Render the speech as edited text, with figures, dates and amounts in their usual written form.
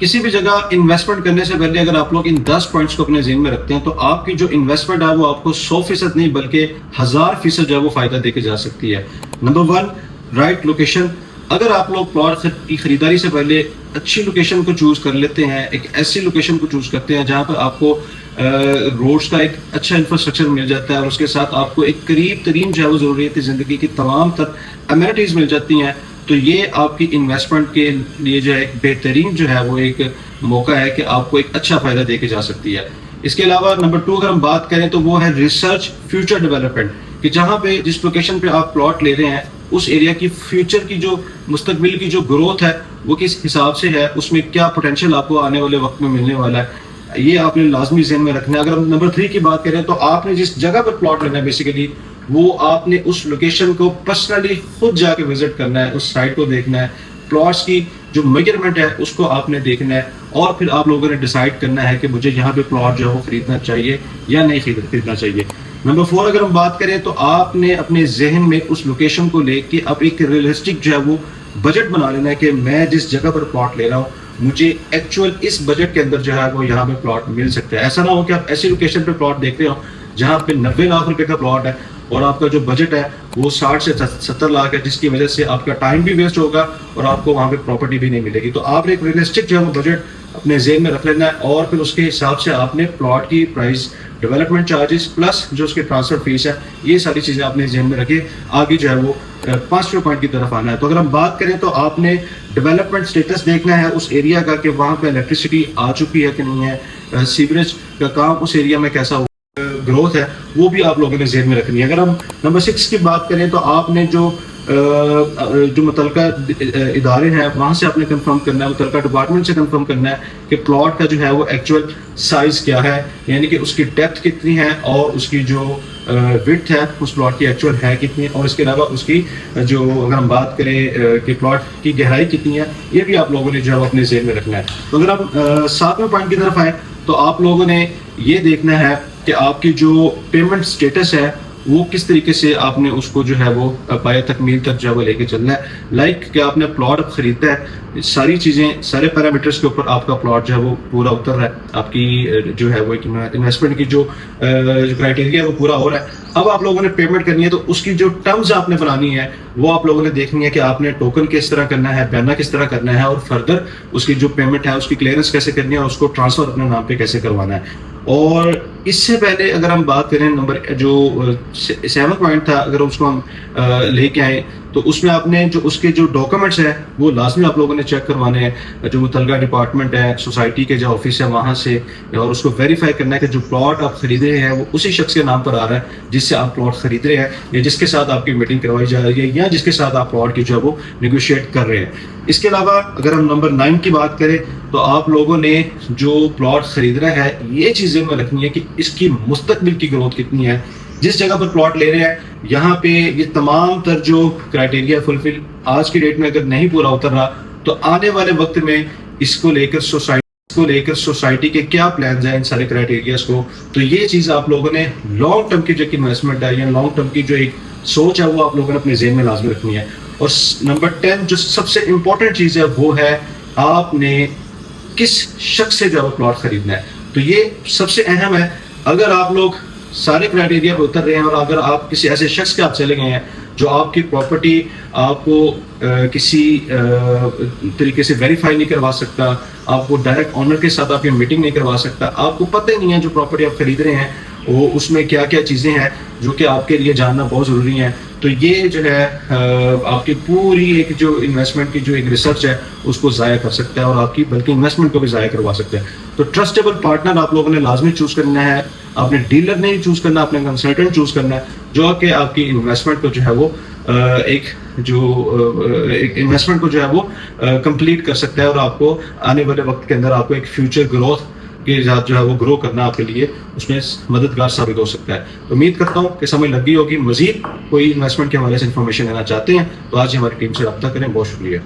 किसी भी जगह इन्वेस्टमेंट करने से पहले अगर आप लोग इन 10 पॉइंट्स को अपने ज़हन में रखते हैं तो आपकी जो इन्वेस्टमेंट है वो आपको 100% नहीं बल्कि 1000% जो है वो फायदा देके जा सकती है। Number 1, right location. अगर आप लोग प्लॉट की खरीदारी से पहले अच्छी लोकेशन को चूज कर लेते हैं, एक ऐसी लोकेशन को चूज करते हैं जहां पर आपको रोड्स का एक अच्छा इंफ्रास्ट्रक्चर मिल जाता है और उसके साथ आपको एक करीब तरीन जो है वो ज़रूरियत ज़िंदगी की तमाम तर अमेनिटीज़ मिल जाती हैं, तो ये आपकी इन्वेस्टमेंट के लिए जो है एक बेहतरीन जो है वो एक मौका है कि आपको एक अच्छा फ़ायदा दे के जा सकती है। इसके अलावा नंबर 2 अगर हम बात करें तो वो है रिसर्च फ्यूचर डेवलपमेंट, कि जहाँ पे जिस लोकेशन पे आप प्लॉट ले रहे हैं उस एरिया की फ्यूचर की जो मुस्तकबिल की जो ग्रोथ है वो किस हिसाब से है, उसमें क्या पोटेंशियल आपको आने वाले वक्त में मिलने वाला है, ये आपने लाजमी ज़हन में रखना है। अगर हम नंबर 3 की बात करें तो आपने जिस जगह पर प्लॉट लेना है बेसिकली वो आपने उस लोकेशन को पर्सनली खुद जाके विजिट करना है, उस साइट को देखना है, प्लॉट्स की जो मेजरमेंट है उसको आपने देखना है और फिर आप लोगों ने डिसाइड करना है कि मुझे यहाँ पे प्लॉट जो है वो खरीदना चाहिए या नहीं खरीदना चाहिए। नंबर 4 अगर हम बात करें तो आपने अपने जहन में उस लोकेशन को लेके अब एक रियलिस्टिक जो है वो बजट बना लेना है कि मैं जिस जगह पर प्लॉट ले रहा हूँ मुझे एक्चुअल इस बजट के अंदर जो है वो यहाँ पे प्लॉट मिल सकता है। ऐसा ना हो कि आप ऐसी लोकेशन पे प्लॉट देख रहे हो जहाँ पे 90 लाख रुपए का प्लॉट है और आपका जो बजट है वो 60 से 70 लाख है, जिसकी वजह से आपका टाइम भी वेस्ट होगा और आपको वहाँ पे प्रॉपर्टी भी नहीं मिलेगी। तो आपने एक रियलिस्टिक जो है वो बजट अपने जेन में रख लेना है और फिर उसके हिसाब से आपने प्लॉट की प्राइस, डेवलपमेंट चार्जेस प्लस जो उसकी ट्रांसफर फीस है, ये सारी चीज़ें आपने जेन में रखी, आगे जो है वो 5वें पॉइंट की तरफ आना है। तो अगर हम बात करें तो आपने डेवलपमेंट स्टेटस देखना है उस एरिया का कि वहाँ पे इलेक्ट्रिसिटी आ चुकी है कि नहीं है, सीवरेज का काम उस एरिया में कैसा हो, ग्रोथ है, वो भी आप लोगों ने जेहन में रखनी है। अगर हम नंबर 6 की बात करें तो आपने जो मुतलका इदारे हैं वहाँ से आपने कंफर्म करना है, मुतलका डिपार्टमेंट से कंफर्म करना है कि प्लॉट का जो है वो एक्चुअल साइज़ क्या है, यानी कि उसकी डेप्थ कितनी है और उसकी जो विड्थ है उस प्लॉट की एक्चुअल है कितनी, और इसके अलावा उसकी जो अगर हम बात करें कि प्लॉट की गहराई कितनी है, ये भी आप लोगों ने जो है अपने जेहन में रखना है। तो अगर हम 7वें पॉइंट की तरफ आए तो आप लोगों ने ये देखना है कि आपकी जो पेमेंट स्टेटस है वो किस तरीके से आपने उसको जो है वो पाया तकमील तक जो है वो लेके चलना है। लाइक कि आपने प्लॉट खरीदा है, सारी चीज़ें सारे पैरामीटर्स के ऊपर आपका प्लॉट जो है वो पूरा उतर रहा है, आपकी जो है वो एक इन्वेस्टमेंट की जो क्राइटेरिया है वो पूरा हो रहा है। अब आप लोगों ने पेमेंट करनी है तो उसकी जो टर्म्स आपने बनानी है वो आप लोगों ने देखनी है कि आपने टोकन किस तरह करना है, बयाना किस तरह करना है और फर्दर उसकी जो पेमेंट है उसकी क्लियरेंस कैसे करनी है और उसको ट्रांसफ़र अपने नाम पे कैसे करवाना है। और इससे पहले अगर हम बात करें नंबर जो 7 पॉइंट था, अगर उसको हम लेके आए तो उसमें आपने जो उसके जो डॉक्यूमेंट्स हैं वो लाजमी आप लोगों ने चेक करवाने हैं, जो मुतलका डिपार्टमेंट है, सोसाइटी के जो ऑफिस है वहाँ से, और उसको वेरीफाई करना है कि जो प्लॉट आप खरीद रहे हैं वो उसी शख्स के नाम पर आ रहा है जिससे आप प्लॉट खरीद रहे हैं या जिसके साथ आपकी मीटिंग करवाई जा रही है या जिसके साथ आप प्लॉट की जो है वो निगोशिएट कर रहे हैं। इसके अलावा अगर हम नंबर 9 की बात करें तो आप लोगों ने जो प्लॉट खरीदना है ये चीज़ें में रखनी है कि इसकी मुस्तकबिल की ग्रोथ कितनी है, जिस जगह पर प्लॉट ले रहे हैं यहाँ पे ये तमाम तर जो क्राइटेरिया फुलफिल आज की डेट में अगर नहीं पूरा उतर रहा तो आने वाले वक्त में इसको लेकर सोसाइटी के क्या प्लान हैं इन सारे क्राइटेरियाज को। तो ये चीज़ आप लोगों ने लॉन्ग टर्म की जो इन्वेस्टमेंट है या लॉन्ग टर्म की जो एक सोच है वो आप लोगों ने अपने जेहन में लाजमी रखनी है। और नंबर 10 जो सबसे इम्पोर्टेंट चीज़ है वो है आपने किस शख्स से जो प्लॉट खरीदना है। तो ये सबसे अहम है। अगर आप लोग सारे क्राइटेरिया पे उतर रहे हैं और अगर आप किसी ऐसे शख्स के आप चले गए हैं जो आपकी प्रॉपर्टी आपको किसी तरीके से वेरीफाई नहीं करवा सकता, आपको डायरेक्ट ऑनर के साथ आपकी मीटिंग नहीं करवा सकता, आपको पता ही नहीं है जो प्रॉपर्टी आप खरीद रहे हैं वो उसमें क्या क्या चीज़ें हैं जो कि आपके लिए जानना बहुत ज़रूरी है, तो ये जो है आपकी पूरी एक जो इन्वेस्टमेंट की जो एक रिसर्च है उसको ज़ाया कर सकता है और आपकी बल्कि इन्वेस्टमेंट को भी ज़ाया करवा सकता है। तो ट्रस्टेबल पार्टनर आप लोगों ने लाजमी चूज़ करना है, आपने डीलर नहीं चूज़ करना, आपने कंसल्टेंट चूज़ करना है जो कि आपकी इन्वेस्टमेंट को जो है वो एक इन्वेस्टमेंट को जो है वो कंप्लीट कर सकता है और आपको आने वाले वक्त के अंदर आपको एक फ्यूचर ग्रोथ के साथ जो है वो ग्रो करना आपके लिए उसमें मददगार साबित हो सकता है। तो उम्मीद करता हूँ कि समझ लग गई होगी। मजीद कोई इन्वेस्टमेंट के हवाले से इन्फॉर्मेशन लेना चाहते हैं तो आज ही हमारी टीम से रब्ता करें। बहुत शुक्रिया।